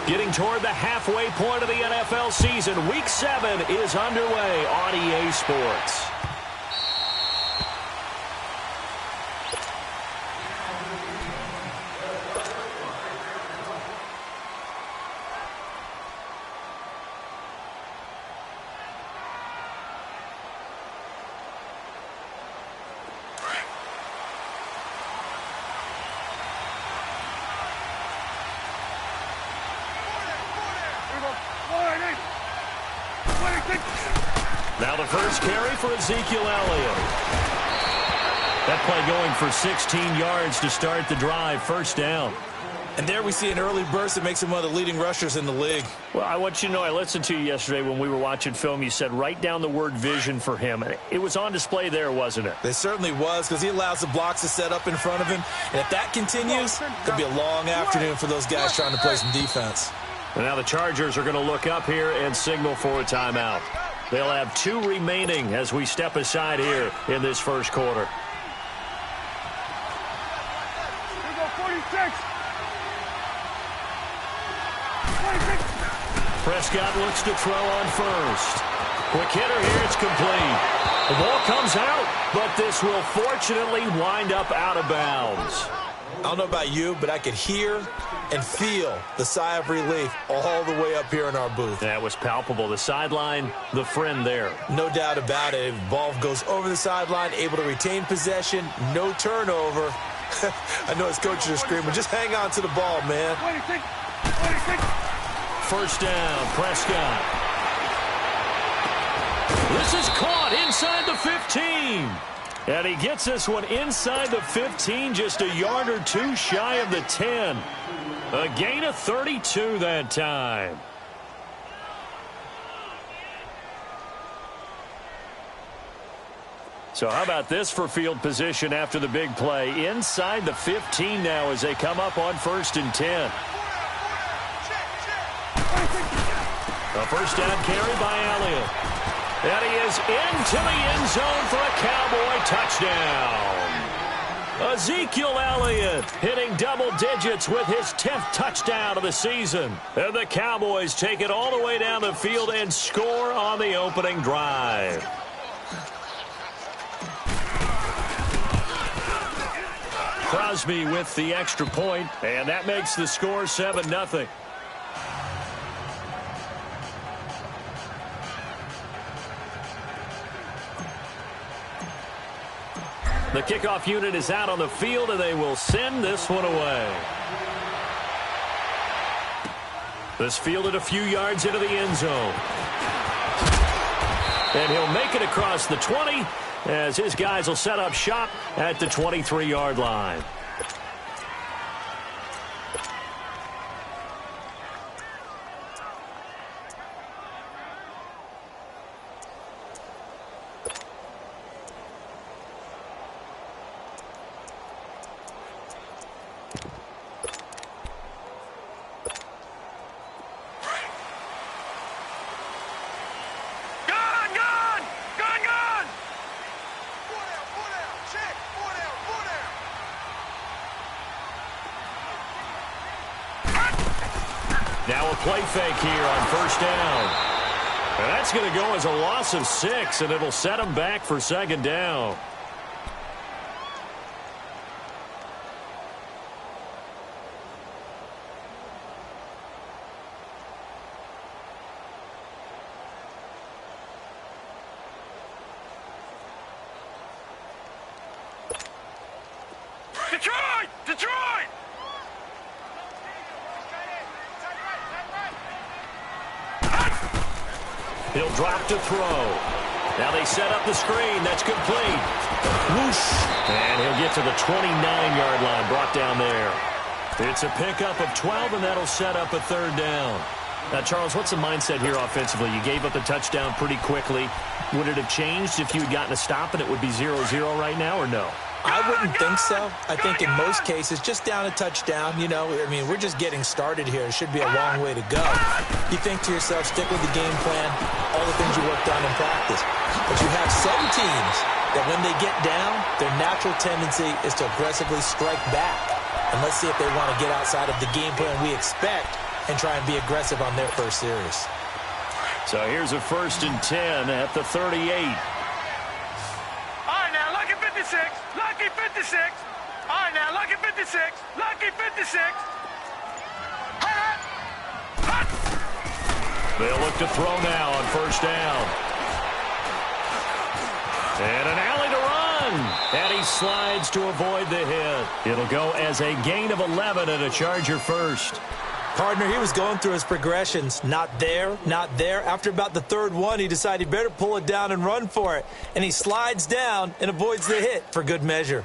Getting toward the halfway point of the NFL season. Week 7 is underway on EA Sports. Now the first carry for Ezekiel Elliott. That play going for 16 yards to start the drive. First down. And there we see an early burst that makes him one of the leading rushers in the league. Well, I want you to know, I listened to you yesterday when we were watching film. You said write down the word vision for him. It was on display there, wasn't it? It certainly was, because he allows the blocks to set up in front of him. And if that continues, it'll be a long afternoon for those guys trying to play some defense. And now the Chargers are going to look up here and signal for a timeout. They'll have 2 remaining as we step aside here in this first quarter. Here go 46. Prescott looks to throw on first. Quick hitter here, it's complete. The ball comes out, but this will fortunately wind up out of bounds. I don't know about you, but I could hear and feel the sigh of relief all the way up here in our booth. That was palpable. The sideline, the friend there. No doubt about it. Ball goes over the sideline, able to retain possession, no turnover. I know his coaches are screaming, just hang on to the ball, man. 26. First down, Prescott. This is caught inside the 15. And he gets this one inside the 15, just a yard or 2 shy of the 10. A gain of 32 that time. So how about this for field position after the big play? Inside the 15 now as they come up on 1st and 10. A first down carry by Elliott. And he is into the end zone for a Cowboy touchdown. Ezekiel Elliott hitting double digits with his 10th touchdown of the season. And the Cowboys take it all the way down the field and score on the opening drive. Crosby with the extra point, and that makes the score 7-0. The kickoff unit is out on the field, and they will send this one away. This fielded a few yards into the end zone. And he'll make it across the 20 as his guys will set up shop at the 23-yard line. Now a play fake here on first down. And that's going to go as a loss of 6, and it'll set them back for 2nd down. Detroit! Detroit! He'll drop to throw. Now they set up the screen. That's complete. Whoosh. And he'll get to the 29-yard line, brought down there. It's a pickup of 12, and that'll set up a 3rd down. Now, Charles, what's the mindset here offensively? You gave up a touchdown pretty quickly. Would it have changed if you had gotten a stop and it would be 0-0 right now, or no? I wouldn't think so. I think in most cases, just down a touchdown, you know, I mean, we're just getting started here. It should be a long way to go. You think to yourself, stick with the game plan, all the things you worked on in practice. But you have some teams that when they get down, their natural tendency is to aggressively strike back. And let's see if they want to get outside of the game plan we expect and try and be aggressive on their first series. So here's a 1st and 10 at the 38. All right, now, lucky 56. Lucky 56. All right, now, lucky 56. Lucky 56. They'll look to throw now on 1st down. And an alley to run. And he slides to avoid the hit. It'll go as a gain of 11 and a Charger first. Partner, he was going through his progressions. Not there, not there. After about the 3rd one, he decided he better pull it down and run for it. And he slides down and avoids the hit for good measure.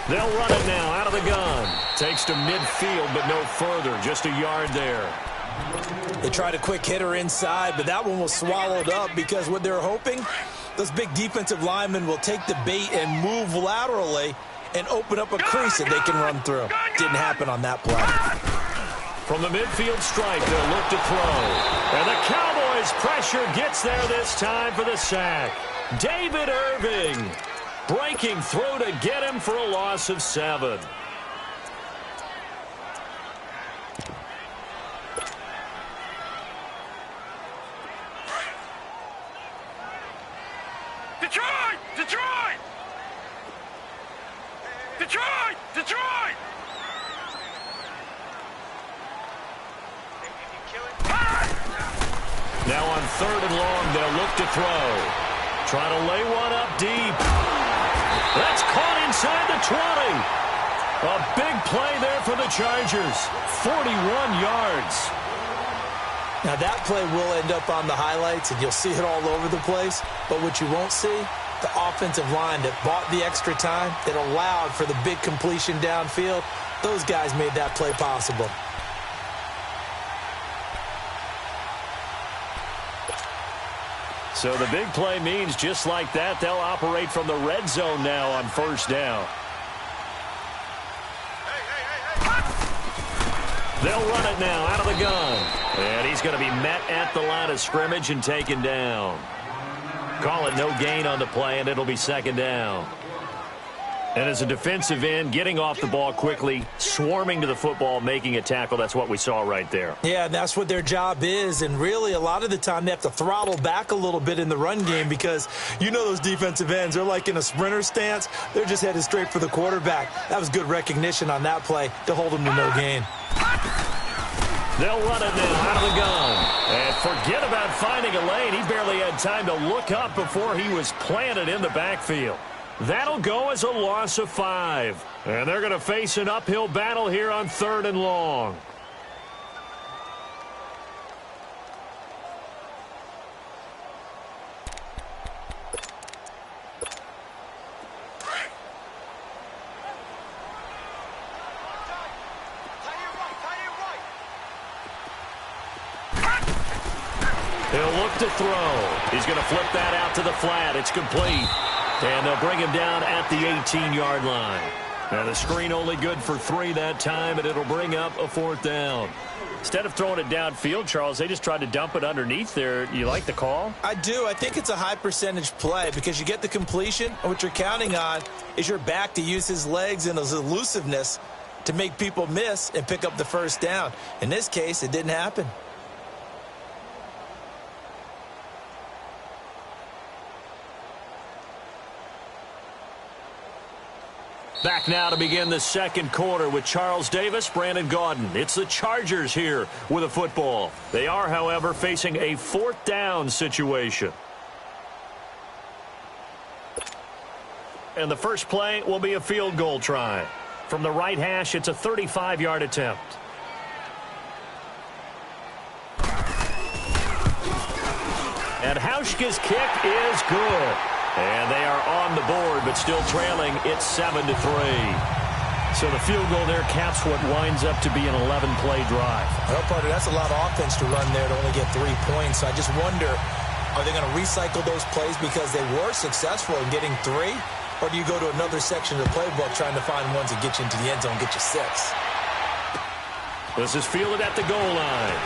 They'll run it now out of the gun. Takes to midfield, but no further. Just a yard there. They tried a quick hitter inside, but that one was swallowed up because what they're hoping, those big defensive linemen will take the bait and move laterally and open up a crease that they can run through. Didn't happen on that play. From the midfield stripe, they'll look to throw. And the Cowboys' pressure gets there this time for the sack. David Irving breaking through to get him for a loss of 7. Detroit! Detroit! Detroit! Detroit! Now on 3rd and long, they'll look to throw. Trying to lay one up deep. That's caught inside the 20. A big play there for the Chargers. 41 yards. Now that play will end up on the highlights, and you'll see it all over the place. But what you won't see, the offensive line that bought the extra time, that allowed for the big completion downfield, those guys made that play possible. So the big play means just like that, they'll operate from the red zone now on 1st down. They'll run it now out of the gun. And he's going to be met at the line of scrimmage and taken down. Call it no gain on the play, and it'll be 2nd down. And as a defensive end, getting off the ball quickly, swarming to the football, making a tackle, that's what we saw right there. Yeah, that's what their job is, and really a lot of the time they have to throttle back a little bit in the run game because you know those defensive ends, they're like in a sprinter stance. They're just headed straight for the quarterback. That was good recognition on that play to hold them to no gain. They'll run it now out of the gun. And forget about finding a lane. He barely had time to look up before he was planted in the backfield. That'll go as a loss of 5. And they're going to face an uphill battle here on 3rd and long. He'll look to throw. He's going to flip that out to the flat. It's complete. And they'll bring him down at the 18-yard line. Now the screen only good for 3 that time, and it'll bring up a 4th down. Instead of throwing it downfield, Charles, they just tried to dump it underneath there. You like the call? I do. I think it's a high-percentage play because you get the completion, and what you're counting on is your back to use his legs and his elusiveness to make people miss and pick up the 1st down. In this case, it didn't happen. Back now to begin the 2nd quarter with Charles Davis, Brandon Gaudin. It's the Chargers here with a football. They are, however, facing a 4th down situation. And the first play will be a field goal try. From the right hash, it's a 35-yard attempt. And Hauschka's kick is good. And they are on the board, but still trailing. It's 7-3. So the field goal there caps what winds up to be an 11-play drive. Well, partner, that's a lot of offense to run there to only get 3 points. So I just wonder, are they going to recycle those plays because they were successful in getting 3? Or do you go to another section of the playbook trying to find ones that get you into the end zone, get you 6? This is fielded at the goal line.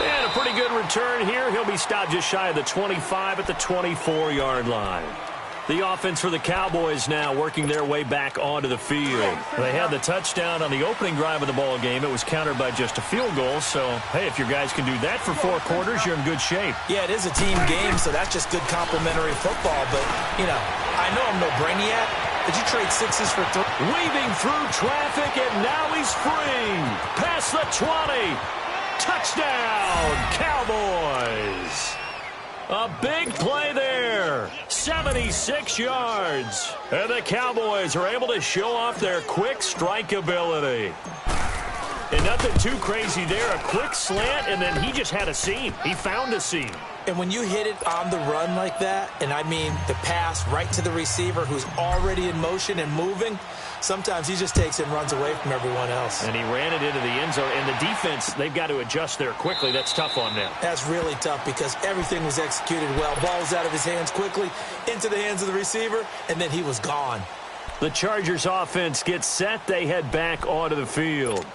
And a pretty Pretty good return here. He'll be stopped just shy of the 25 at the 24-yard line. The offense for the Cowboys now working their way back onto the field. They had the touchdown on the opening drive of the ball game. It was countered by just a field goal. So, hey, if your guys can do that for 4 quarters, you're in good shape. Yeah, it is a team game, so that's just good complimentary football. But, you know, I know I'm no brainiac. Did you trade 6s for 3? Weaving through traffic, and now he's free. Past the 20. Touchdown, Cowboys. A big play there, 76 yards. And the Cowboys are able to show off their quick strike ability. And nothing too crazy there, a quick slant, and then he just had a seam. He found a seam. And when you hit it on the run like that, and I mean the pass right to the receiver who's already in motion and moving, sometimes he just takes it and runs away from everyone else. And he ran it into the end zone. And the defense, they've got to adjust there quickly. That's tough on them. That's really tough because everything was executed well. Ball was out of his hands quickly, into the hands of the receiver, and then he was gone. The Chargers offense gets set. They head back onto the field.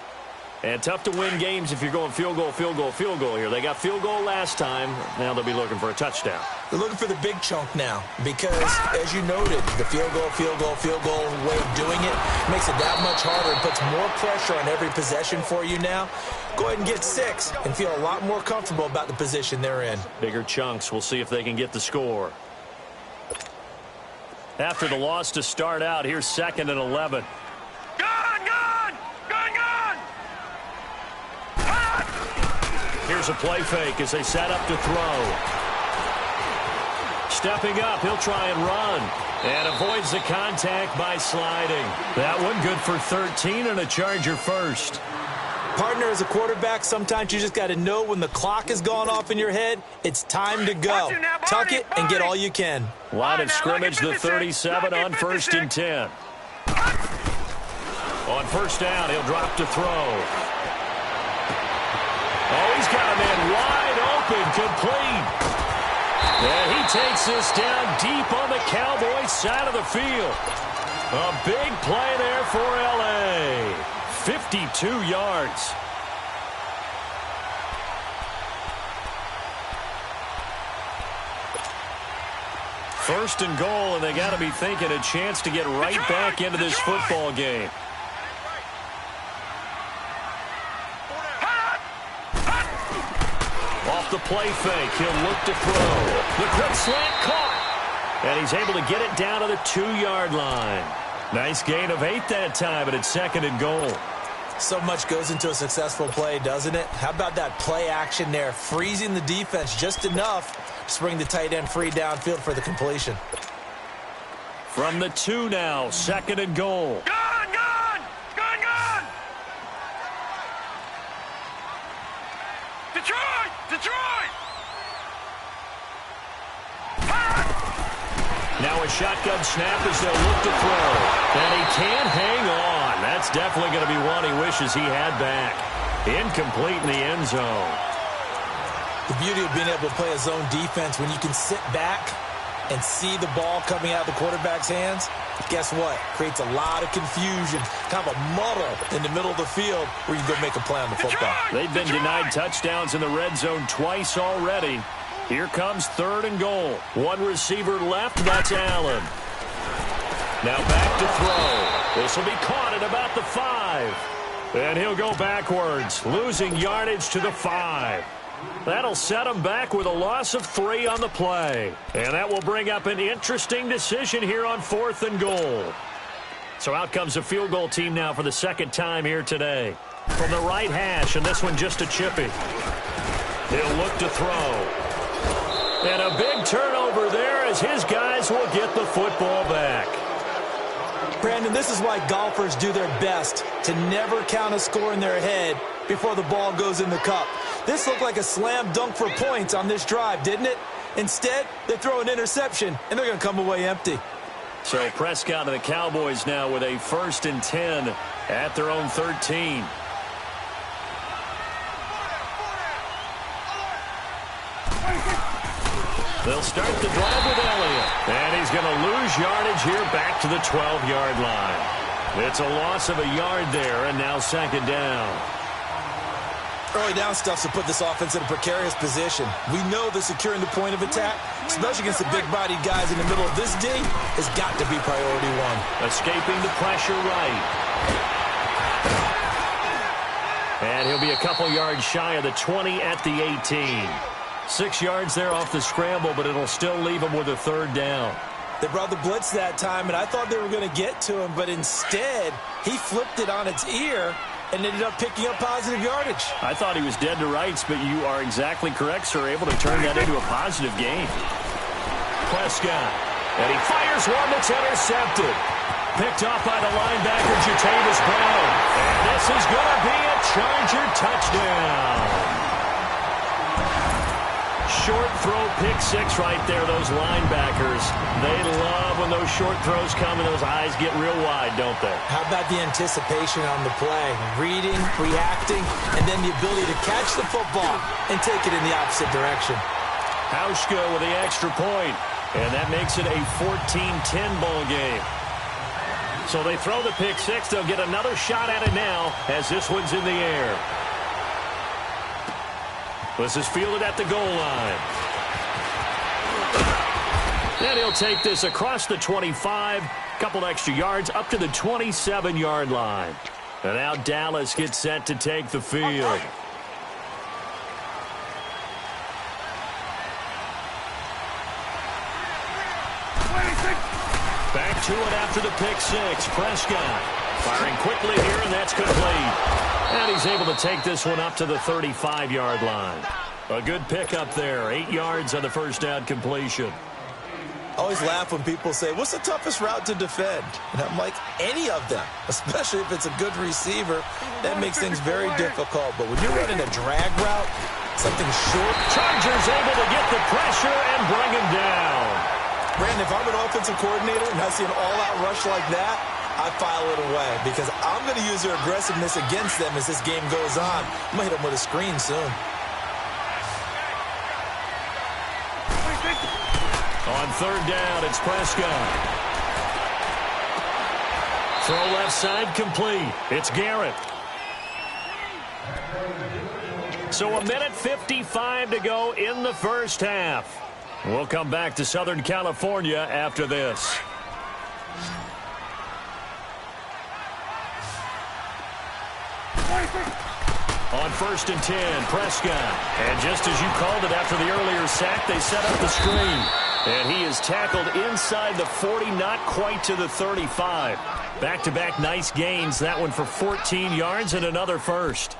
And tough to win games if you're going field goal, field goal, field goal here. They got field goal last time. Now they'll be looking for a touchdown. They're looking for the big chunk now because, as you noted, the field goal way of doing it makes it that much harder and puts more pressure on every possession for you now. Go ahead and get 6 and feel a lot more comfortable about the position they're in. Bigger chunks. We'll see if they can get the score. After the loss to start out, here's 2nd and 11. Here's a play fake as they set up to throw. Stepping up, he'll try and run. And avoids the contact by sliding. That one good for 13 and a Charger first. Partner, as a quarterback, sometimes you just got to know when the clock has gone off in your head, it's time to go. Tuck it and get all you can. Line of scrimmage, the 37 on 1st and 10. On 1st down, he'll drop to throw. Oh, he's got a man wide open, complete. And he takes this down deep on the Cowboys side of the field. A big play there for L.A. 52 yards. First and goal, and they got to be thinking a chance to get right back into this football game. Off the play fake, he'll look to throw. The quick slant caught. And he's able to get it down to the 2-yard line. Nice gain of 8 that time, but it's 2nd and goal. So much goes into a successful play, doesn't it? How about that play action there, freezing the defense just enough to bring the tight end free downfield for the completion. From the 2 now, 2nd and goal. Detroit! Now a shotgun snap as they'll look to throw. And he can't hang on. That's definitely going to be one he wishes he had back. Incomplete in the end zone. The beauty of being able to play a zone defense when you can sit back and see the ball coming out of the quarterback's hands, guess what? Creates a lot of confusion, kind of a muddle in the middle of the field where you can go make a play on the football. They've been denied touchdowns in the red zone twice already. Here comes 3rd and goal. One receiver left, that's Allen. Now back to throw. This will be caught at about the 5. And he'll go backwards, losing yardage to the 5. That'll set him back with a loss of 3 on the play. And that will bring up an interesting decision here on 4th and goal. So out comes a field goal team now for the 2nd time here today. From the right hash, and this one just a chippy. He'll look to throw. And a big turnover there as his guys will get the football back. Brandon, this is why golfers do their best to never count a score in their head before the ball goes in the cup. This looked like a slam dunk for points on this drive, didn't it? Instead, they throw an interception, and they're going to come away empty. So Prescott and the Cowboys now with a 1st and 10 at their own 13. They'll start the drive with Elliott. And he's going to lose yardage here back to the 12-yard line. It's a loss of a yard there, and now 2nd down. Early down stuff to put this offense in a precarious position. We know that securing the point of attack, especially against the big-bodied guys in the middle of this D, has got to be priority one. Escaping the pressure right. And he'll be a couple yards shy of the 20 at the 18. 6 yards there off the scramble, but it'll still leave him with a third down. They brought the blitz that time, and I thought they were going to get to him, but instead, he flipped it on its ear and ended up picking up positive yardage. I thought he was dead to rights, but you are exactly correct, sir. Able to turn that into a positive gain. Prescott, and he fires one that's intercepted. Picked off by the linebacker, Jatavis Brown. And this is going to be a Charger touchdown. Short throw, pick six right there, those linebackers. They love when those short throws come and those eyes get real wide, don't they? How about the anticipation on the play? Reading, reacting, and then the ability to catch the football and take it in the opposite direction. Hauschka with the extra point, and that makes it a 14-10 ball game. So they throw the pick six. They'll get another shot at it now as this one's in the air. This is fielded at the goal line. And he'll take this across the 25. Couple extra yards up to the 27-yard line. And now Dallas gets set to take the field. Back to it after the pick six. Prescott firing quickly here, and that's complete. And he's able to take this one up to the 35-yard line. A good pickup there. 8 yards on the first down completion. I always laugh when people say, what's the toughest route to defend? And I'm like, any of them, especially if it's a good receiver. That makes things very difficult. But when you're running a drag route, something short. Chargers able to get the pressure and bring him down. Brandon, if I'm an offensive coordinator and I see an all-out rush like that, I file it away because I'm going to use their aggressiveness against them as this game goes on. I'm going to hit them with a screen soon. On third down, it's Prescott. Throw left side complete. It's Garrett. So 1:55 to go in the first half. We'll come back to Southern California after this. On 1st and 10, Prescott. And just as you called it after the earlier sack, they set up the screen. And he is tackled inside the 40, not quite to the 35. Back-to-back nice gains. That one for 14 yards and another first.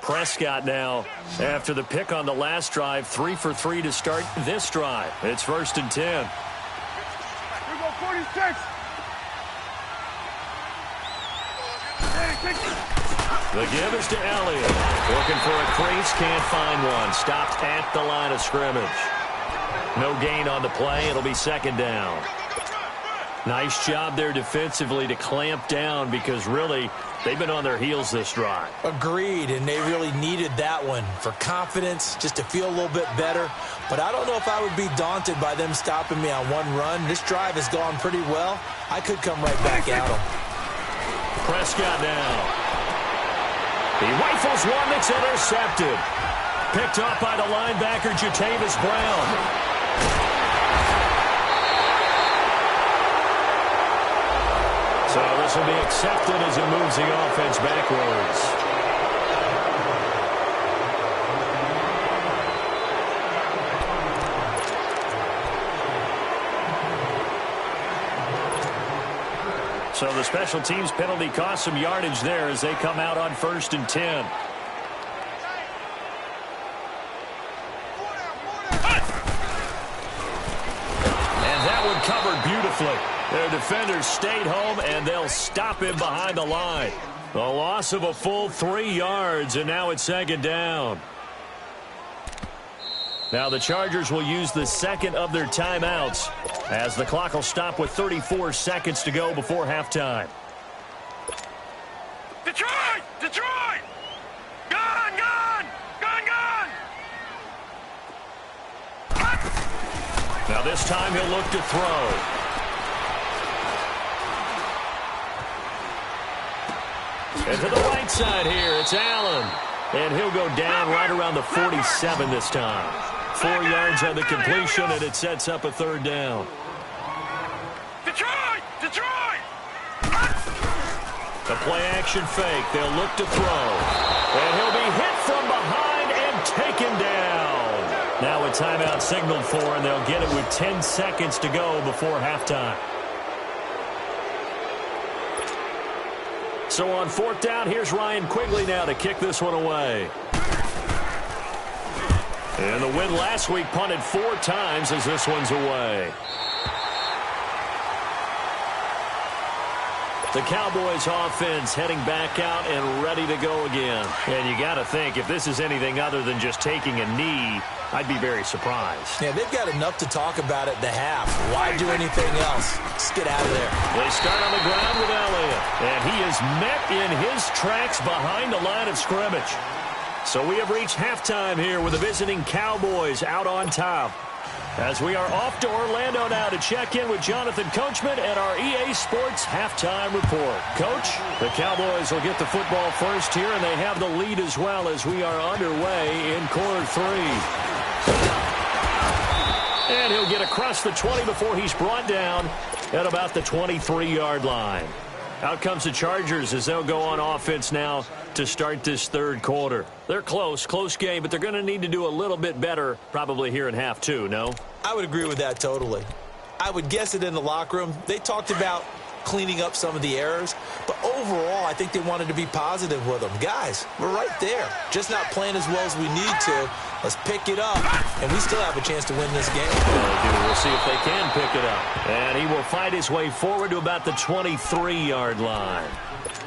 Prescott now, after the pick on the last drive, 3 for 3 to start this drive. It's 1st and 10. Here we go, 46. The give is to Elliott. Looking for a crease, can't find one. Stopped at the line of scrimmage. No gain on the play. It'll be 2nd down. Nice job there defensively to clamp down because really they've been on their heels this drive. Agreed, and they really needed that one for confidence, just to feel a little bit better. But I don't know if I would be daunted by them stopping me on one run. This drive has gone pretty well. I could come right back at them. Prescott now. He rifles one that's intercepted. Picked up by the linebacker, Jatavis Brown. So this will be accepted as it moves the offense backwards. So the special teams penalty cost some yardage there as they come out on 1st and 10. And that one covered beautifully. Their defenders stayed home, and they'll stop him behind the line. A loss of a full 3 yards, and now it's 2nd down. Now the Chargers will use the second of their timeouts as the clock will stop with 34 seconds to go before halftime. Detroit! Detroit! Gone! Gone! Gone! Gone! this time he'll look to throw. And to the right side here, it's Allen. And he'll go down right around the 47 this time. 4 yards on the completion, and it sets up a third down. Detroit! Detroit! The play-action fake. They'll look to throw. And he'll be hit from behind and taken down. Now a timeout signaled for, and they'll get it with 10 seconds to go before halftime. So on 4th down, here's Ryan Quigley now to kick this one away. And the win last week punted 4 times as this one's away. The Cowboys offense heading back out and ready to go again. And you got to think, if this is anything other than just taking a knee, I'd be very surprised. Yeah, they've got enough to talk about at the half. Why do anything else? Just get out of there. They start on the ground with Elliott, and he is met in his tracks behind the line of scrimmage. So we have reached halftime here with the visiting Cowboys out on top. As we are off to Orlando now to check in with Jonathan Coachman at our EA Sports Halftime Report. Coach, the Cowboys will get the football first here, and they have the lead as well as we are underway in quarter 3. And he'll get across the 20 before he's brought down at about the 23-yard line. Out comes the Chargers as they'll go on offense now to start this third quarter. They're close game, but they're going to need to do a little bit better probably here in half 2, no? I would agree with that totally. I would guess it in the locker room. They talked about cleaning up some of the errors, but overall, I think they wanted to be positive with them. Guys, we're right there. Just not playing as well as we need to. Let's pick it up, and we still have a chance to win this game. We'll see if they can pick it up. And he will fight his way forward to about the 23-yard line.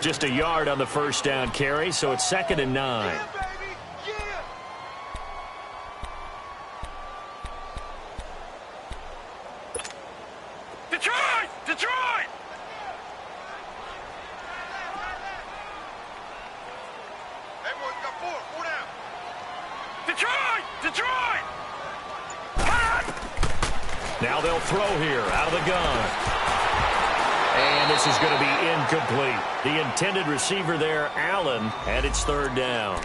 Just a yard on the first down carry, so it's 2nd and 9. Detroit! Detroit! Everyone's got 4 down. Detroit! Detroit! Now they'll throw here out of the gun. And this is going to be incomplete. The intended receiver there, Allen, and it's 3rd down.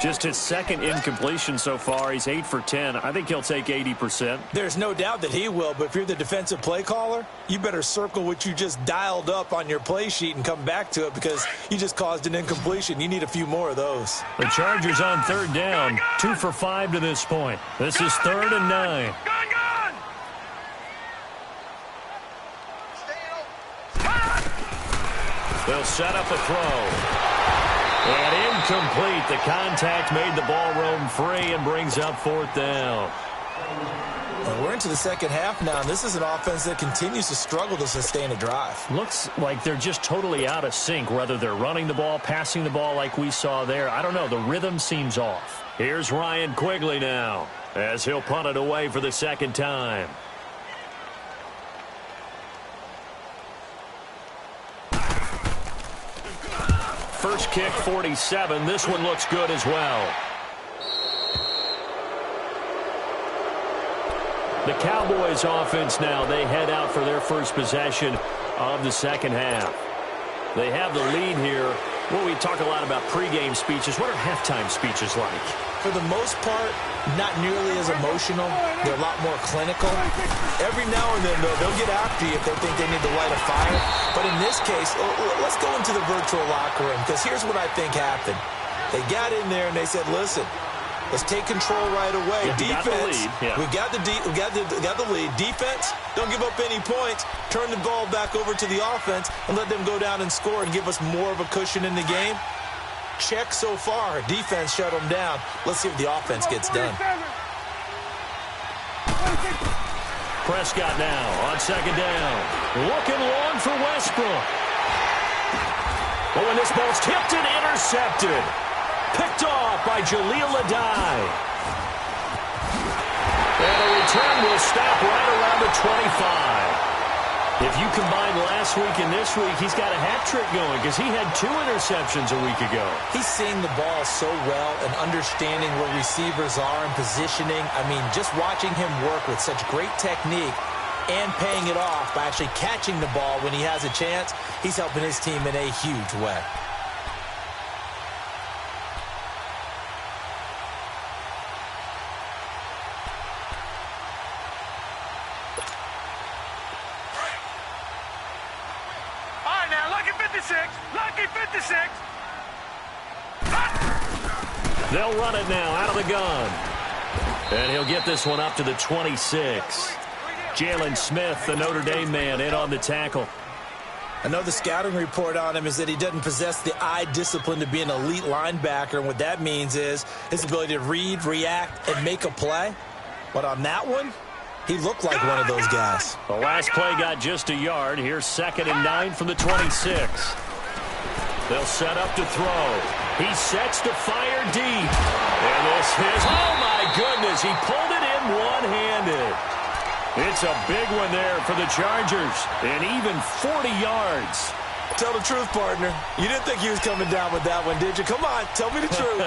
Just his 2nd incompletion so far. He's 8 for 10. I think he'll take 80%. There's no doubt that he will, but if you're the defensive play caller, you better circle what you just dialed up on your play sheet and come back to it because you just caused an incompletion. You need a few more of those. The Chargers on 3rd down, 2 for 5 to this point. This is 3rd and 9. Gun! They'll set up a throw. And incomplete. The contact made the ball roam free and brings up 4th down. Well, we're into the second half now, and this is an offense that continues to struggle to sustain a drive. Looks like they're just totally out of sync, whether they're running the ball, passing the ball like we saw there. I don't know. The rhythm seems off. Here's Ryan Quigley now as he'll punt it away for the 2nd time. First kick, 47. This one looks good as well. The Cowboys offense now, they head out for their first possession of the second half. They have the lead here. Well, we talk a lot about pregame speeches. What are halftime speeches like? For the most part, not nearly as emotional. They're a lot more clinical. Every now and then, though, they'll get after you if they think they need to light a fire. But in this case, let's go into the virtual locker room, because here's what I think happened. They got in there and they said, listen, let's take control right away. Yeah, Defense, we got the lead. Defense, don't give up any points. Turn the ball back over to the offense and let them go down and score and give us more of a cushion in the game. Check so far. Defense shut them down. Let's see if the offense gets done. Prescott now on 2nd down. Looking long for Westbrook. Oh, and this ball's tipped and intercepted. Picked off by Jaleel Adai. And the return will stop right around the 25. If you combine last week and this week, he's got a hat trick going because he had 2 interceptions a week ago. He's seeing the ball so well and understanding where receivers are and positioning. I mean, just watching him work with such great technique and paying it off by actually catching the ball when he has a chance, he's helping his team in a huge way. Lucky 56. They'll run it now out of the gun. And he'll get this one up to the 26. Jalen Smith, the Notre Dame man, in on the tackle. I know the scouting report on him is that he doesn't possess the eye discipline to be an elite linebacker. And what that means is his ability to read, react, and make a play. But on that one, he looked like one of those guys. The last play got just a yard. Here's 2nd and 9 from the 26. They'll set up to throw. He sets to fire deep. And this is, oh my goodness, he pulled it in one-handed. It's a big one there for the Chargers, and even 40 yards. Tell the truth, partner. You didn't think he was coming down with that one, did you? Come on, tell me the truth.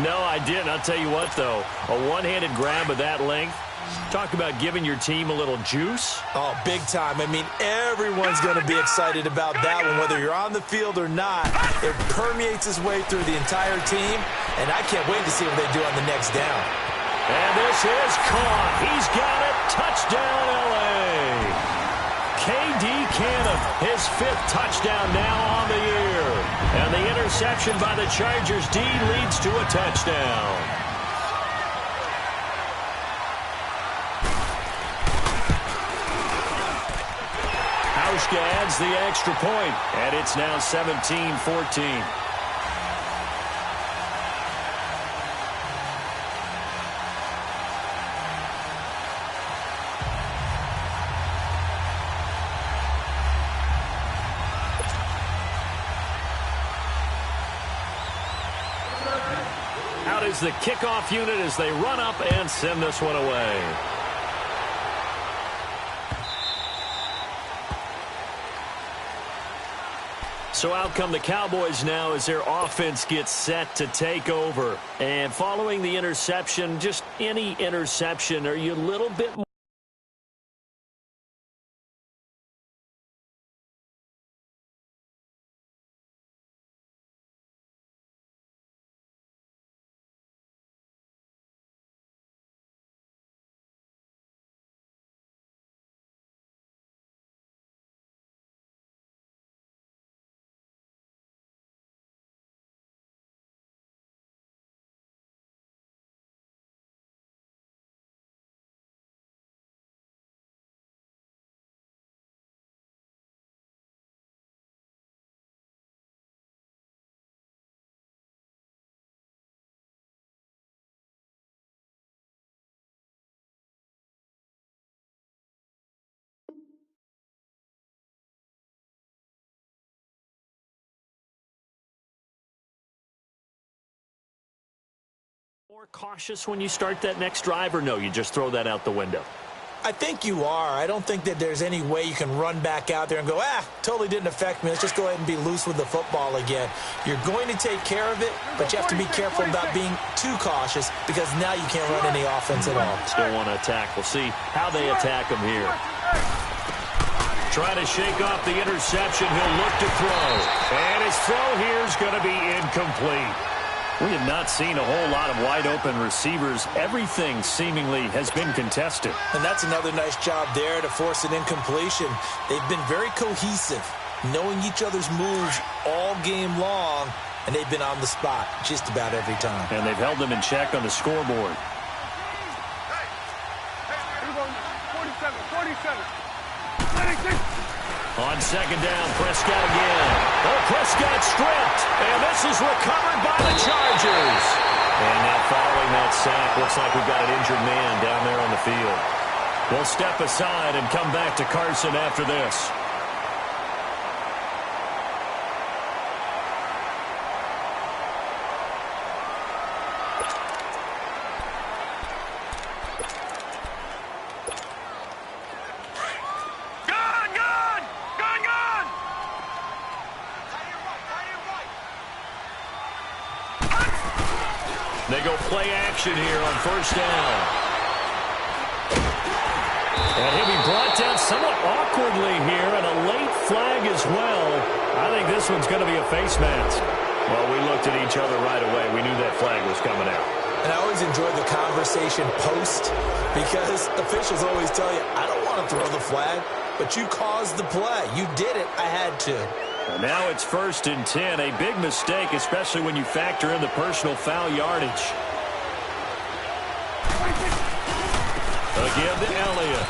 No, I didn't. I'll tell you what, though. A one-handed grab of that length. Talk about giving your team a little juice. Oh, big time. I mean, everyone's going to be excited about that one, whether you're on the field or not. It permeates its way through the entire team, and I can't wait to see what they do on the next down. And this is caught. He's got it. Touchdown, L.A. K.D. Cannon, his 5th touchdown now on the year. And the interception by the Chargers D leads to a touchdown. Hauschka adds the extra point, and it's now 17-14. Out is the kickoff unit as they run up and send this one away. So out come the Cowboys now as their offense gets set to take over. And following the interception, just any interception, are you a little bit more? More cautious when you start that next drive, or no, you just throw that out the window? I think you are. I don't think that there's any way you can run back out there and go, totally didn't affect me. Let's just go ahead and be loose with the football again. You're going to take care of it, but you have to be careful about being too cautious because now you can't run any offense at all. Still want to attack. We'll see how they attack him here. Trying to shake off the interception. He'll look to throw. And his throw here is going to be incomplete. We have not seen a whole lot of wide-open receivers. Everything seemingly has been contested. And that's another nice job there to force an incompletion. They've been very cohesive, knowing each other's moves all game long, and they've been on the spot just about every time. And they've held them in check on the scoreboard. On 2nd down, Prescott again. Oh, Prescott stripped, and this is recovered by the Chargers. And now following that sack, looks like we've got an injured man down there on the field. We'll step aside and come back to Carson after this. They go play action here on first down. And he'll be brought down somewhat awkwardly here, and a late flag as well. I think this one's going to be a face mask. Well, we looked at each other right away. We knew that flag was coming out. And I always enjoy the conversation post because officials always tell you, I don't want to throw the flag, but you caused the play. You did it. I had to. And now it's 1st and 10. A big mistake, especially when you factor in the personal foul yardage. Again to Elliott.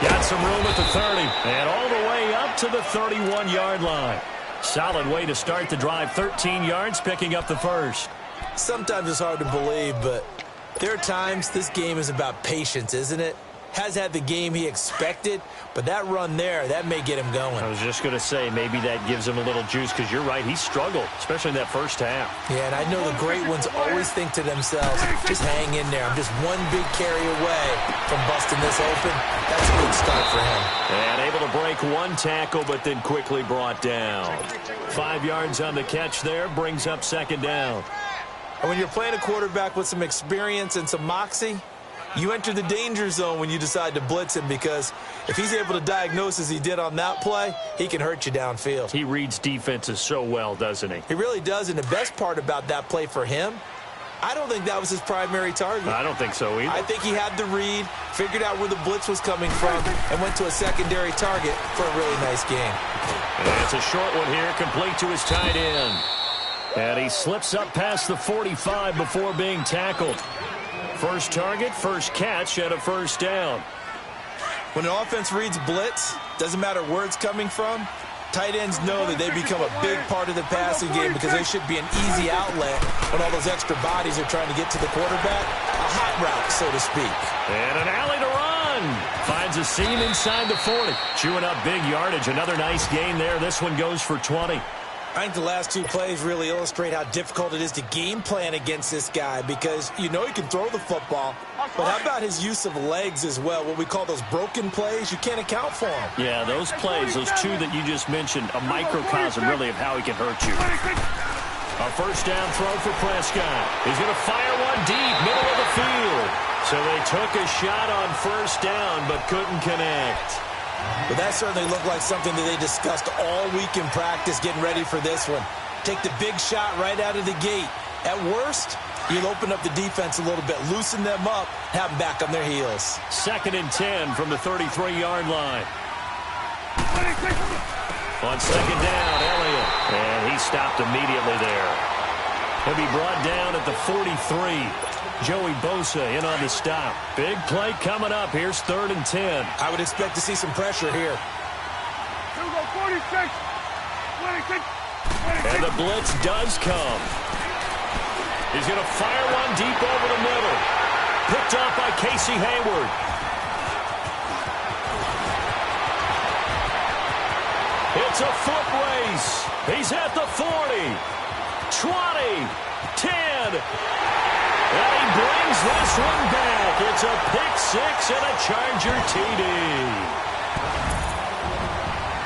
Got some room at the 30. And all the way up to the 31-yard line. Solid way to start the drive. 13 yards, picking up the first. Sometimes it's hard to believe, but there are times this game is about patience, isn't it? Has had the game he expected, but that run there, that may get him going. I was just going to say, maybe that gives him a little juice, because you're right, he struggled, especially in that first half. Yeah, and I know the great ones always think to themselves, just hang in there. I'm just one big carry away from busting this open. That's a good start for him. And able to break one tackle, but then quickly brought down. 5 yards on the catch there, brings up 2nd down. And when you're playing a quarterback with some experience and some moxie, you enter the danger zone when you decide to blitz him, because if he's able to diagnose as he did on that play, he can hurt you downfield. He reads defenses so well, doesn't he? He really does, and the best part about that play for him, I don't think that was his primary target. I don't think so either. I think he had the read, figured out where the blitz was coming from, and went to a secondary target for a really nice game. And it's a short one here, complete to his tight end. And he slips up past the 45 before being tackled. First target, first catch, and a 1st down. When an offense reads blitz, doesn't matter where it's coming from, tight ends know that they become a big part of the passing game because they should be an easy outlet when all those extra bodies are trying to get to the quarterback. A hot route, so to speak. And an alley to run. Finds a seam inside the 40. Chewing up big yardage. Another nice gain there. This one goes for 20. I think the last 2 plays really illustrate how difficult it is to game plan against this guy, because you know he can throw the football, but how about his use of legs as well? What we call those broken plays, you can't account for them. Yeah, those plays, those 2 that you just mentioned, a microcosm really of how he can hurt you. A 1st down throw for Prescott. He's going to fire one deep, middle of the field. So they took a shot on 1st down, but couldn't connect. But that certainly looked like something that they discussed all week in practice, getting ready for this one. Take the big shot right out of the gate. At worst, you'll open up the defense a little bit, loosen them up, have them back on their heels. 2nd and 10 from the 33-yard line. On 2nd down, Elliott. And he stopped immediately there. He'll be brought down at the 43. Joey Bosa in on the stop. Big play coming up. Here's 3rd and 10. I would expect to see some pressure here. 46, 26, 26. And the blitz does come. He's going to fire one deep over the middle. Picked off by Casey Hayward. It's a foot race. He's at the 40, 20, 10. And he brings this one back. It's a pick-6 and a Charger TD.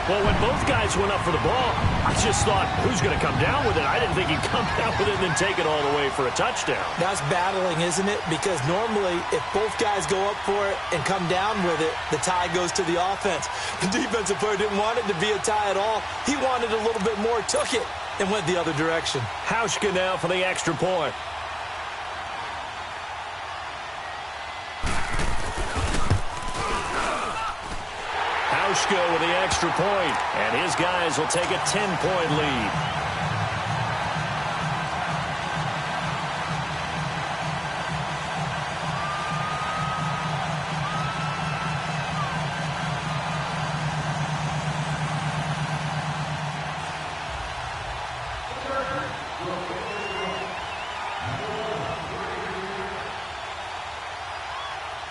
Well, when both guys went up for the ball, I just thought, who's going to come down with it? I didn't think he'd come down with it and then take it all the way for a touchdown. That's battling, isn't it? Because normally, if both guys go up for it and come down with it, the tie goes to the offense. The defensive player didn't want it to be a tie at all. He wanted a little bit more, took it, and went the other direction. Hauschka now for the extra point. Hauschka with the extra point, and his guys will take a 10-point lead.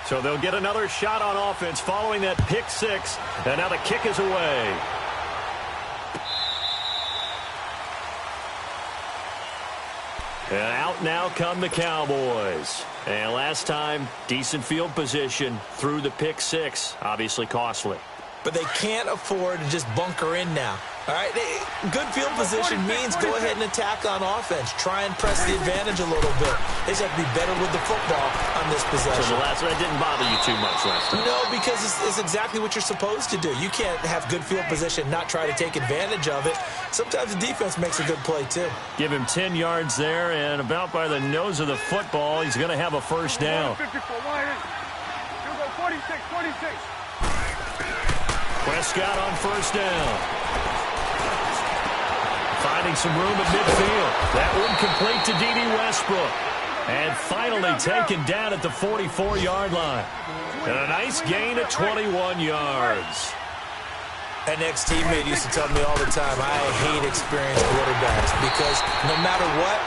So they'll get another shot on offense following that pick-6, and now the kick is away. And out now come the Cowboys. And last time, decent field position through the pick-6, obviously costly. but they can't afford to just bunker in now. All right, good field position means go ahead and attack on offense. Try and press the advantage a little bit. They just have to be better with the football on this possession. So the last one didn't bother you too much last time? No, because it's exactly what you're supposed to do. You can't have good field position, not try to take advantage of it. Sometimes the defense makes a good play, too. Give him 10 yards there, and about by the nose of the football, he's going to have a first down. 46. Prescott on first down. Finding some room at midfield. That one complete to D.D. Westbrook. And finally taken down at the 44-yard line. And a nice gain of 21 yards. An ex-teammate used to tell me all the time, I hate experienced quarterbacks because no matter what,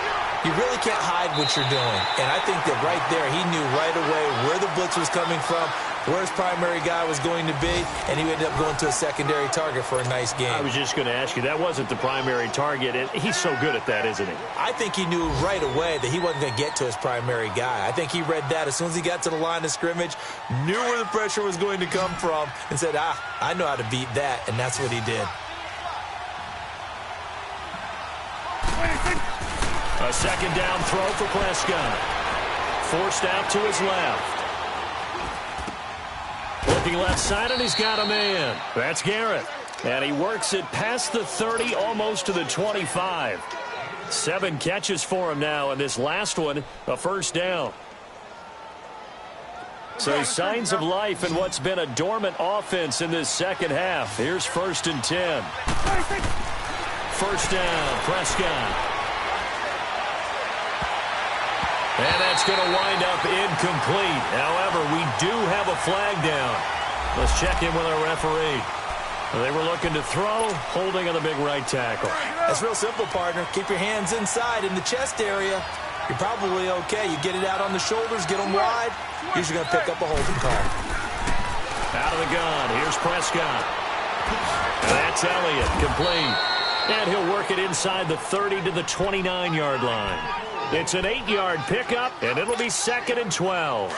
you really can't hide what you're doing. And I think that right there, he knew right away where the blitz was coming from, where his primary guy was going to be, and he ended up going to a secondary target for a nice game. I was just going to ask you, that wasn't the primary target, and he's so good at that, isn't he? I think he knew right away that he wasn't going to get to his primary guy. I think he read that as soon as he got to the line of scrimmage, knew where the pressure was going to come from, and said, I know how to beat that, and that's what he did. A second down throw for Prescott. Forced out to his left. Looking left side, and he's got a man. That's Garrett. And he works it past the 30, almost to the 25. 7 catches for him now, and this last one, a first down. So signs of life in what's been a dormant offense in this second half. Here's 1st and 10. First down, Prescott. And that's going to wind up incomplete. However, we do have a flag down. Let's check in with our referee. They were looking to throw, holding on the big right tackle. That's real simple, partner. Keep your hands inside in the chest area. You're probably okay. You get it out on the shoulders, get them wide. Usually going to pick up a holding call. Out of the gun. Here's Prescott. That's Elliott, complete. And he'll work it inside the 30 to the 29-yard line. It's an 8-yard pickup, and it'll be 2nd and 12.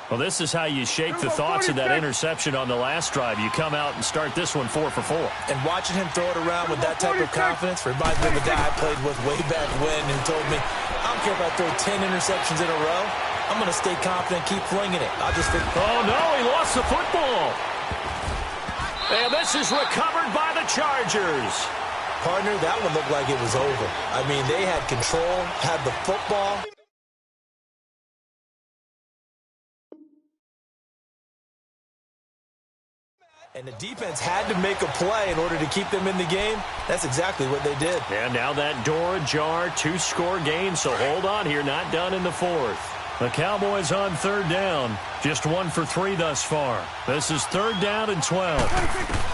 Well, this is how you shake the thoughts of that interception on the last drive. You come out and start this one 4 for 4. And watching him throw it around with that type of confidence reminds me of a guy I played with way back when who told me, I don't care if I throw 10 interceptions in a row. I'm going to stay confident, keep flinging it. I'll just think. Oh, no, he lost the football. And this is recovered by the Chargers. Partner, that one looked like it was over. I mean, they had control, had the football. And the defense had to make a play in order to keep them in the game. That's exactly what they did. And now that door ajar, 2-score game, so hold on here, not done in the 4th. The Cowboys on 3rd down, just 1 for 3 thus far. This is 3rd down and 12.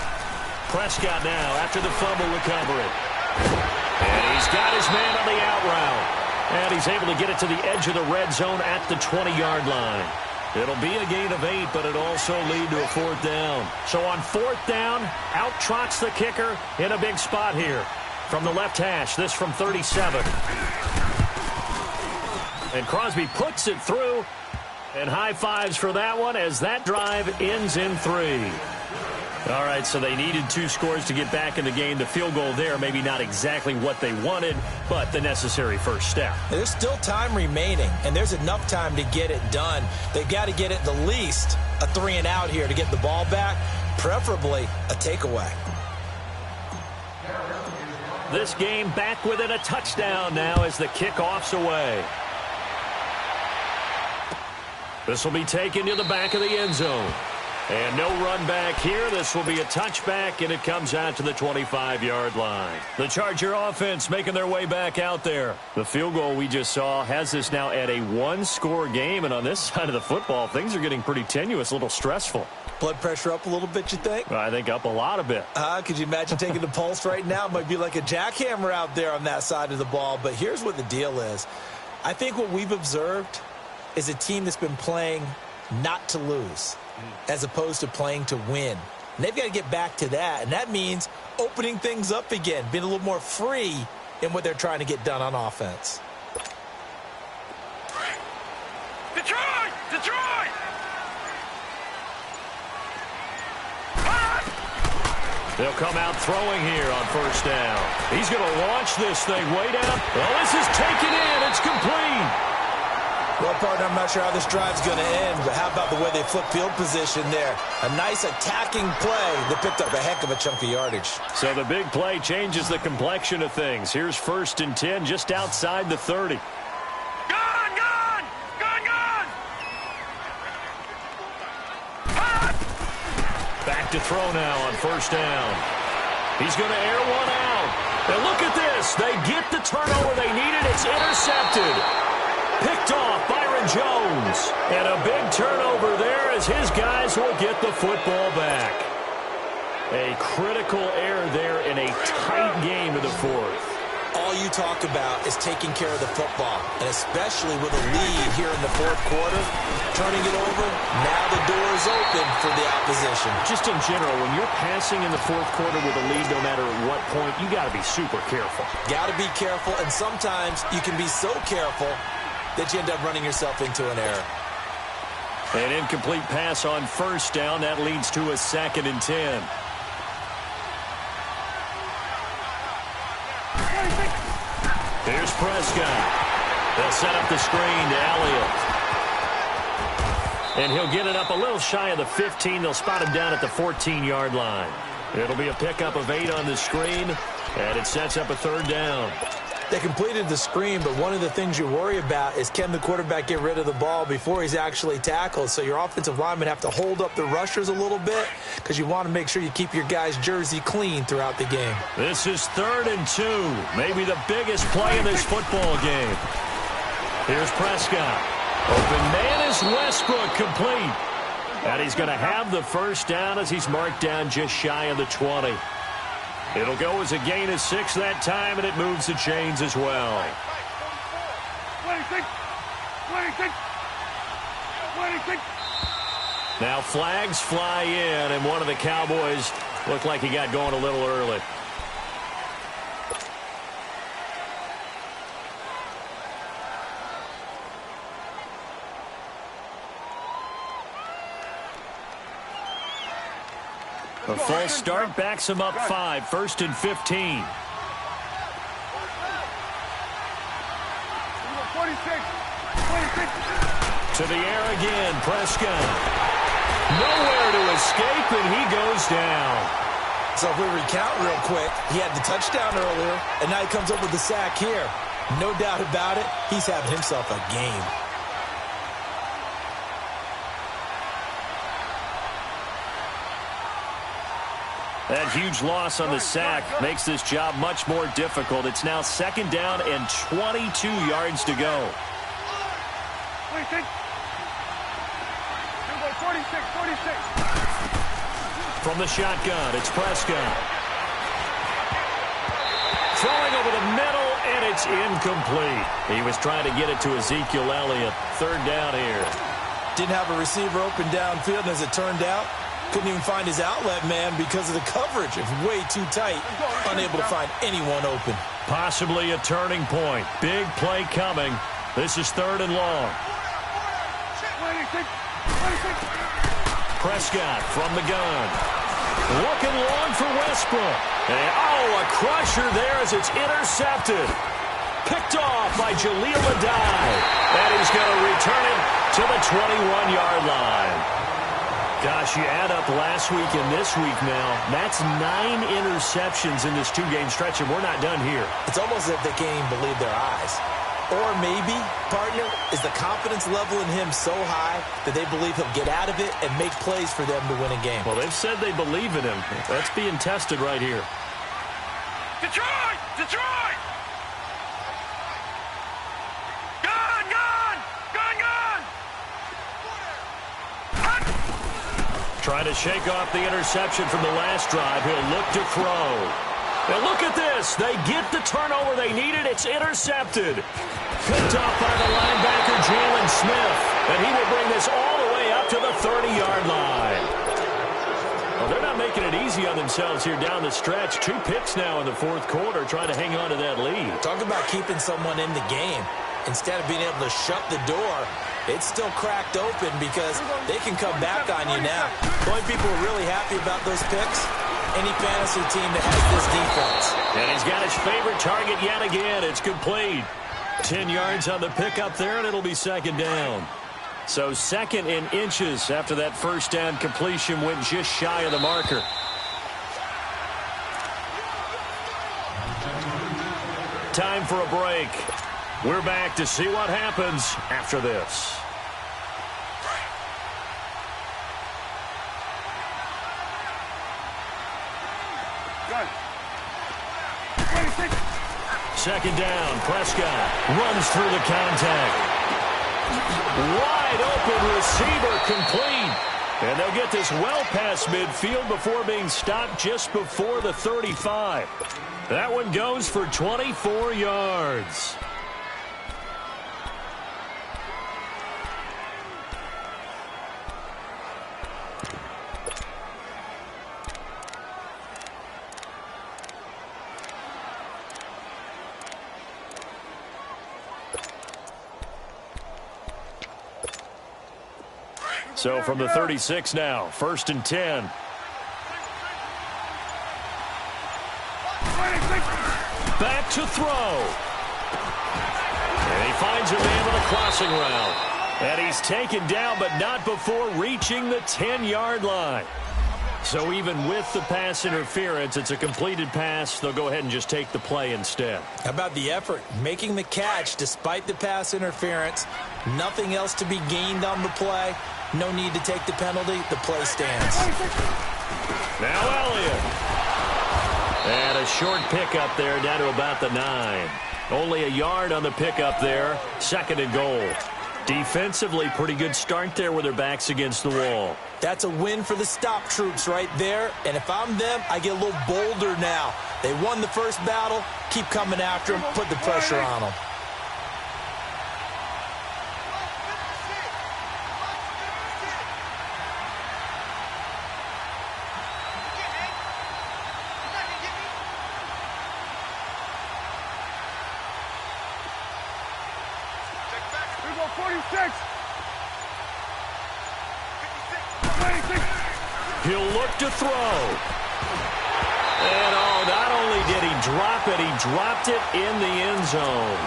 Prescott now after the fumble recovery. And he's got his man on the out route. And he's able to get it to the edge of the red zone at the 20-yard line. It'll be a gain of 8, but it'll also lead to a 4th down. So on 4th down, out trots the kicker in a big spot here. From the left hash, this from 37. And Crosby puts it through. And high fives for that one as that drive ends in 3. All right, so they needed 2 scores to get back in the game. The field goal there, maybe not exactly what they wanted, but the necessary first step. There's still time remaining, and there's enough time to get it done. They've got to get at the least a 3 and out here to get the ball back, preferably a takeaway. This game back within a touchdown now as the kickoff's away. This will be taken to the back of the end zone. And no run back here. This will be a touchback, and it comes out to the 25-yard line. The Charger offense making their way back out there. The field goal we just saw has this now at a 1-score game, and on this side of the football, things are getting pretty tenuous, a little stressful. Blood pressure up a little bit, you think? I think up a lot a bit. Could you imagine taking the pulse right now? It might be like a jackhammer out there on that side of the ball, but here's what the deal is. I think what we've observed is a team that's been playing not to lose, as opposed to playing to win. And they've got to get back to that, and that means opening things up again, being a little more free in what they're trying to get done on offense. Detroit! Detroit! They'll come out throwing here on first down. He's going to launch this thing way down. Well, this is taken in. It's complete. Well, partner, I'm not sure how this drive's going to end, but how about the way they flip field position there? A nice attacking play that picked up a heck of a chunk of yardage. So the big play changes the complexion of things. Here's 1st and 10 just outside the 30. Back to throw now on first down. He's going to air one out. And look at this. They get the turnover they needed. It's intercepted. Picked off Byron Jones. And a big turnover there as his guys will get the football back. A critical error there in a tight game in the 4th. All you talk about is taking care of the football, and especially with a lead here in the 4th quarter, turning it over, now the door is open for the opposition. Just in general, when you're passing in the 4th quarter with a lead, no matter at what point, you got to be super careful. Got to be careful, and sometimes you can be so careful that you end up running yourself into an error. An incomplete pass on first down. That leads to a 2nd and 10. Here's Prescott. They'll set up the screen to Elliott. And he'll get it up a little shy of the 15. They'll spot him down at the 14-yard line. It'll be a pickup of 8 on the screen, and it sets up a 3rd down. They completed the screen, but one of the things you worry about is can the quarterback get rid of the ball before he's actually tackled? So your offensive linemen have to hold up the rushers a little bit because you want to make sure you keep your guy's jersey clean throughout the game. This is 3rd and 2, maybe the biggest play in this football game. Here's Prescott. Open man is Westbrook, complete. And he's going to have the first down as he's marked down just shy of the 20. It'll go as a gain of 6 that time, and it moves the chains as well. 26. Now flags fly in, and one of the Cowboys looked like he got going a little early. A false start backs him up 5, 1st and 15. 26. To the air again, Prescott. Nowhere to escape, and he goes down. So if we recount real quick, he had the touchdown earlier, and now he comes up with the sack here. No doubt about it, he's having himself a game. That huge loss on the sack makes this job much more difficult. It's now 2nd down and 22 yards to go. 46. 46. From the shotgun, it's Prescott. Throwing over the middle, and it's incomplete. He was trying to get it to Ezekiel Elliott. 3rd down here. Didn't have a receiver open downfield, and as it turned out, couldn't even find his outlet man because of the coverage. It's way too tight. Unable to find anyone open. Possibly a turning point. Big play coming. This is 3rd and long. 26. Prescott from the gun. Looking long for Westbrook. And, a crusher there as it's intercepted. Picked off by Jaleel Adai. And he's going to return it to the 21-yard line. Gosh, you add up last week and this week now, that's 9 interceptions in this 2-game stretch, and we're not done here. It's almost as if they can't even believe their eyes. Or maybe, partner, is the confidence level in him so high that they believe he'll get out of it and make plays for them to win a game. Well, they've said they believe in him. That's being tested right here. Detroit! Trying to shake off the interception from the last drive. He'll look to throw. And look at this. They get the turnover they needed. It's intercepted. Picked off by the linebacker, Jalen Smith. And he will bring this all the way up to the 30-yard line. Well, they're not making it easy on themselves here down the stretch. 2 picks now in the 4th quarter trying to hang on to that lead. Talk about keeping someone in the game. Instead of being able to shut the door, it's still cracked open because they can come back on you now. The only people who are really happy about those picks, any fantasy team that has this defense. And he's got his favorite target yet again. It's complete. 10 yards on the pickup there, and it'll be second down. So second in inches after that first down completion went just shy of the marker. Time for a break. We're back to see what happens after this. Second down, Prescott runs through the contact. Wide open receiver, complete. And they'll get this well past midfield before being stopped just before the 35. That one goes for 24 yards. So from the 36 now, 1st and 10. Back to throw. And he finds a man with a crossing route. And he's taken down, but not before reaching the 10-yard line. So even with the pass interference, it's a completed pass. They'll go ahead and just take the play instead. How about the effort? Making the catch despite the pass interference. Nothing else to be gained on the play. No need to take the penalty. The play stands. Now Elliott. And a short pickup there down to about the 9. Only a yard on the pickup there. 2nd and goal. Defensively, pretty good start there with their backs against the wall. That's a win for the stop troops right there. And if I'm them, I get a little bolder now. They won the first battle. Keep coming after them. Put the pressure on them. He'll look to throw. And not only did he drop it, he dropped it in the end zone.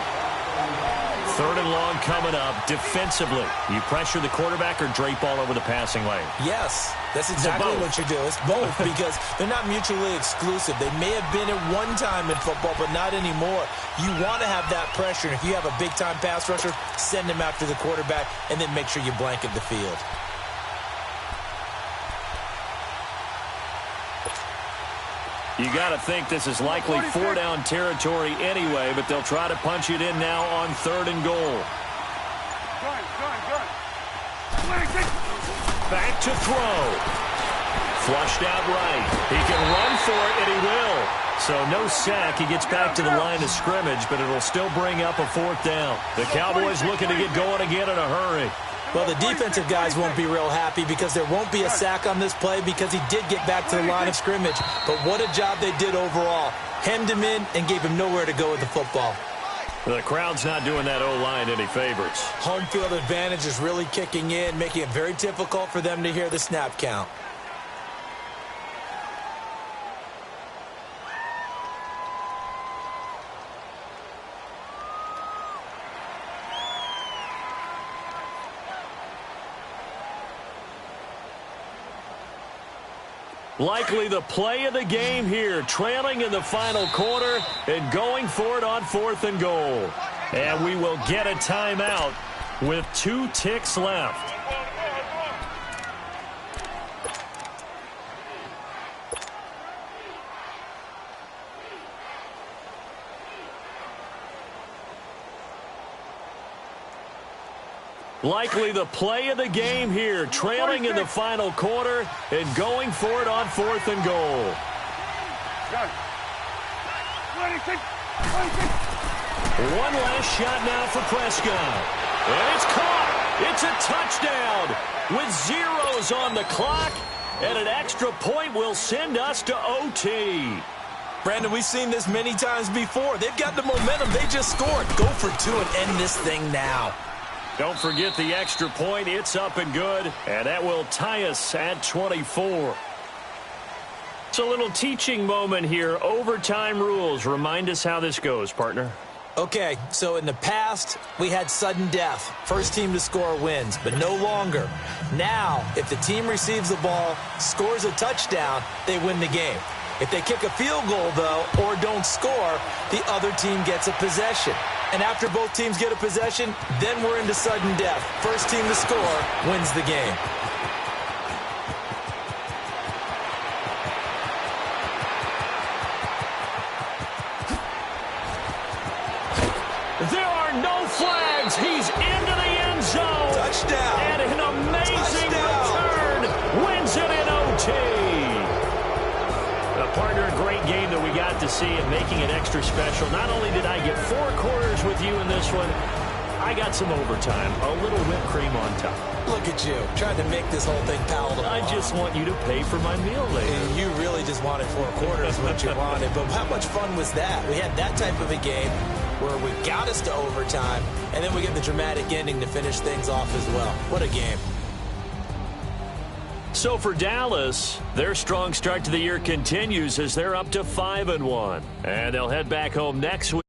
3rd and long coming up. Defensively, you pressure the quarterback or drape all over the passing lane? Yes, that's exactly what you do. It's both because they're not mutually exclusive. They may have been at one time in football, but not anymore. You want to have that pressure. And if you have a big-time pass rusher, send him after the quarterback and then make sure you blanket the field. You got to think this is likely 4-down territory anyway, but they'll try to punch it in now on 3rd and goal. Back to throw. Flushed out right. He can run for it, and he will. So no sack. He gets back to the line of scrimmage, but it'll still bring up a 4th down. The Cowboys looking to get going again in a hurry. Well, the defensive guys won't be real happy because there won't be a sack on this play because he did get back to the line of scrimmage. But what a job they did overall. Hemmed him in and gave him nowhere to go with the football. The crowd's not doing that O-line any favors. Home field advantage is really kicking in, making it very difficult for them to hear the snap count. Likely the play of the game here, trailing in the final quarter and going for it on 4th and goal. And we will get a timeout with 2 ticks left. Likely the play of the game here, trailing in the final quarter and going for it on 4th and goal. One last shot now for Prescott. And it's caught. It's a touchdown with zeros on the clock. And an extra point will send us to OT. Brandon, we've seen this many times before. They've got the momentum. They just scored. Go for 2 and end this thing now. Don't forget the extra point. It's up and good, and that will tie us at 24. It's a little teaching moment here. Overtime rules. Remind us how this goes, partner. Okay, so in the past, we had sudden death. First team to score wins, but no longer. Now, if the team receives the ball, scores a touchdown, they win the game. If they kick a field goal, though, or don't score, the other team gets a possession. And after both teams get a possession, then we're into sudden death. First team to score wins the game. There are no flags. He's into the end zone. Touchdown. And an amazing return. Wins it in OT. Partner, a great game that we got to see and making it extra special. Not only did I get 4 quarters with you in this one, I got some overtime. A little whipped cream on top. Look at you, trying to make this whole thing palatable. I just want you to pay for my meal later. And you really just wanted 4 quarters, what you wanted. But how much fun was that? We had that type of a game where we got us to overtime, and then we get the dramatic ending to finish things off as well. What a game. So for Dallas, their strong start to the year continues as they're up to 5-1. And they'll head back home next week.